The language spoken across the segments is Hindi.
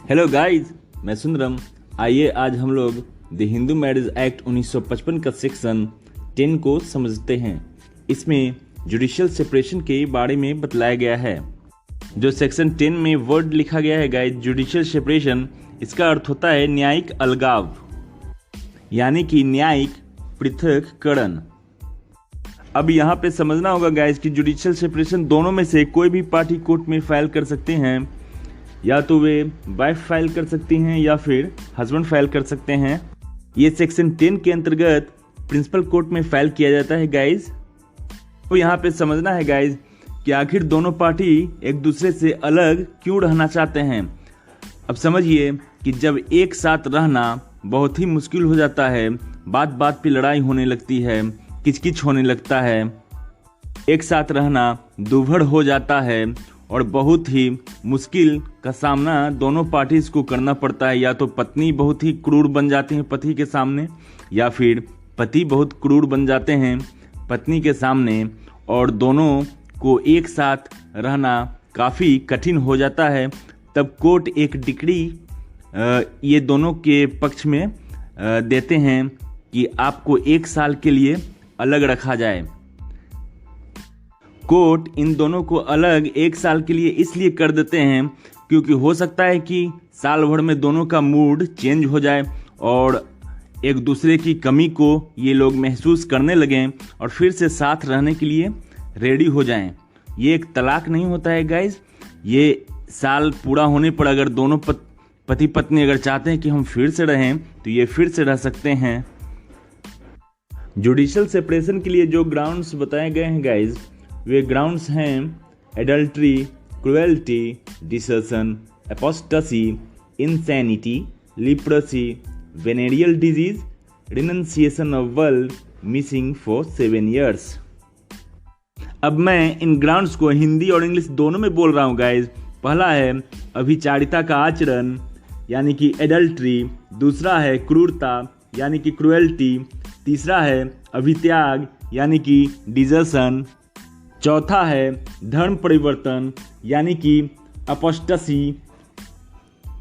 हेलो गाइस, मैं सुंदरम। आइए आज हम लोग द हिंदू मैरिज एक्ट 1955 का सेक्शन 10 को समझते हैं। इसमें जुडिशियल सेपरेशन के बारे में बतलाया गया है। जो सेक्शन 10 में वर्ड लिखा गया है गाइस, जुडिशियल सेपरेशन, इसका अर्थ होता है न्यायिक अलगाव, यानी कि न्यायिक पृथक्करण। अब यहाँ पे समझना होगा गाइस कि जुडिशियल सेपरेशन दोनों में से कोई भी पार्टी कोर्ट में फाइल कर सकते हैं। या तो वे वाइफ फाइल कर सकती हैं या फिर हस्बैंड फाइल कर सकते हैं। ये सेक्शन 10 के अंतर्गत प्रिंसिपल कोर्ट में फाइल किया जाता है गाइस। तो यहाँ पे समझना है गाइस कि आखिर दोनों पार्टी एक दूसरे से अलग क्यों रहना चाहते हैं। अब समझिए कि जब एक साथ रहना बहुत ही मुश्किल हो जाता है, बात बात पे लड़ाई होने लगती है, किचकिच होने लगता है, एक साथ रहना दुभर हो जाता है और बहुत ही मुश्किल का सामना दोनों पार्टीज को करना पड़ता है। या तो पत्नी बहुत ही क्रूर बन जाती है पति के सामने, या फिर पति बहुत क्रूर बन जाते हैं पत्नी के सामने, और दोनों को एक साथ रहना काफ़ी कठिन हो जाता है। तब कोर्ट एक डिक्री ये दोनों के पक्ष में देते हैं कि आपको 1 साल के लिए अलग रखा जाए। कोर्ट इन दोनों को अलग 1 साल के लिए इसलिए कर देते हैं क्योंकि हो सकता है कि साल भर में दोनों का मूड चेंज हो जाए और एक दूसरे की कमी को ये लोग महसूस करने लगें और फिर से साथ रहने के लिए रेडी हो जाएं। ये एक तलाक नहीं होता है गाइज। ये साल पूरा होने पर अगर दोनों पति पत्नी अगर चाहते हैं कि हम फिर से रहें तो ये फिर से रह सकते हैं। जुडिशियल सेपरेशन के लिए जो ग्राउंड्स बताए गए हैं गाइज, वे ग्राउंड्स हैं adultery, cruelty, desertion, apostasy, insanity, leprosy, venereal disease, renunciation of world, missing for 7 years। अब मैं इन ग्राउंड्स को हिंदी और इंग्लिश दोनों में बोल रहा हूँ गाइज। पहला है अभिचारिता का आचरण यानी कि एडल्ट्री, दूसरा है क्रूरता यानी कि क्रुएल्टी, तीसरा है अभित्याग यानी कि डिजर्शन, चौथा है धर्म परिवर्तन यानी कि अपोस्टेसी,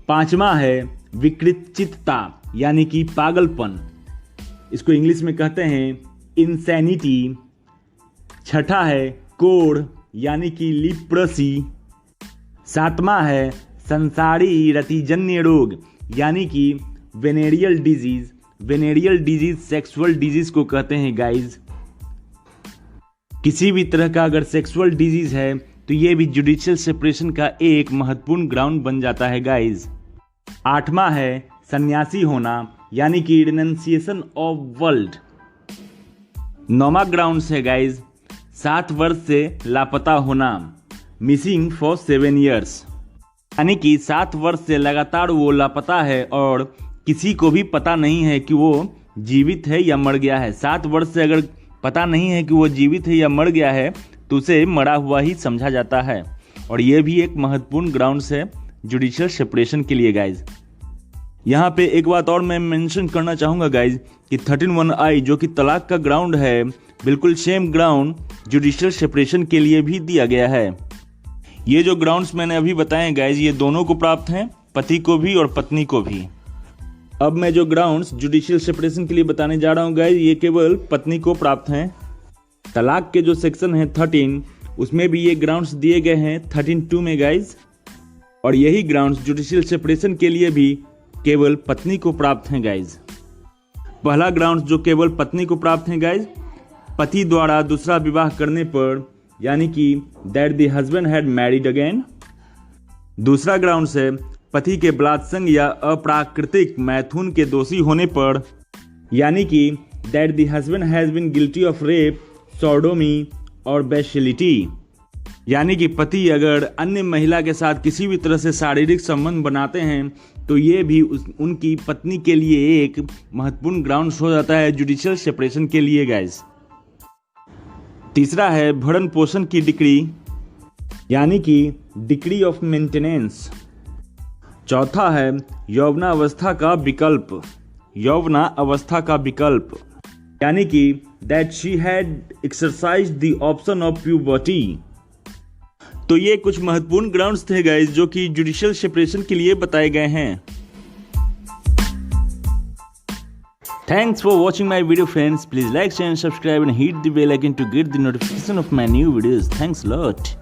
पांचवा है विकृतचित्तता यानी कि पागलपन, इसको इंग्लिश में कहते हैं इंसैनिटी, छठा है कोढ़ यानी कि लिप्रेसी, सातवां है संसारी रतिजन्य रोग यानी कि venereal disease. Venereal disease sexual disease को कहते हैं गाइज। किसी भी तरह का अगर सेक्सुअल डिजीज है तो ये भी जुडिशियल सेपरेशन का एक महत्वपूर्ण ग्राउंड बन जाता है गाइज। आठवां है सन्यासी होना यानी कि रिनंसिएशन ऑफ वर्ल्ड। नौवां ग्राउंड है गाइज 7 वर्ष से लापता होना, मिसिंग फॉर 7 years, यानी कि 7 वर्ष से लगातार वो लापता है और किसी को भी पता नहीं है कि वो जीवित है या मर गया है। 7 वर्ष से अगर पता नहीं है कि वो जीवित है या मर गया है तो उसे मरा हुआ ही समझा जाता है। और ये भी एक महत्वपूर्ण ग्राउंड्स है जुडिशियल सेपरेशन के लिए गाइज। यहाँ पे एक बात और मैं मेंशन करना चाहूँगा गाइज कि 13(1)(i) जो कि तलाक का ग्राउंड है, बिल्कुल सेम ग्राउंड जुडिशियल सेपरेशन के लिए भी दिया गया है। ये जो ग्राउंड्स मैंने अभी बताए हैं गाइज, ये दोनों को प्राप्त हैं, पति को भी और पत्नी को भी। अब मैं जो ग्राउंड्स जुडिशियल सेपरेशन के लिए बताने जा रहा हूँ गाइज, ये केवल पत्नी को प्राप्त हैं। तलाक के जो सेक्शन है 13, उसमें भी ये ग्राउंड्स दिए गए हैं 13(2) में गाइज। और यही ग्राउंड्स जुडिशियल सेपरेशन के लिए भी केवल पत्नी को प्राप्त हैं गाइज। पहला ग्राउंड्स जो केवल पत्नी को प्राप्त हैं गाइज, पति द्वारा दूसरा विवाह करने पर, यानी कि that the husband had married again. दूसरा ग्राउंड्स है पति के बलात्संग या अप्राकृतिक मैथुन के दोषी होने पर, यानी कि that the husband has been guilty of rape, sodomy और बेस्टिलिटी, यानी कि पति अगर अन्य महिला के साथ किसी भी तरह से शारीरिक संबंध बनाते हैं तो ये भी उनकी पत्नी के लिए एक महत्वपूर्ण ग्राउंड हो जाता है जुडिशियल सेपरेशन के लिए गाइस। तीसरा है भरण पोषण की डिक्री यानी कि डिक्री ऑफ मेंटेनेंस। चौथा है यौवनावस्था का विकल्प, यौवनावस्था का विकल्प, यानी कि that she had exercise the option of puberty. तो ये कुछ महत्वपूर्ण ग्राउंड्स थे गाइस जो कि जुडिशियल सेपरेशन के लिए बताए गए हैं। Thanks for watching my video friends. Please like, share and subscribe and hit the bell icon to get the notification of my new videos. Thanks a lot.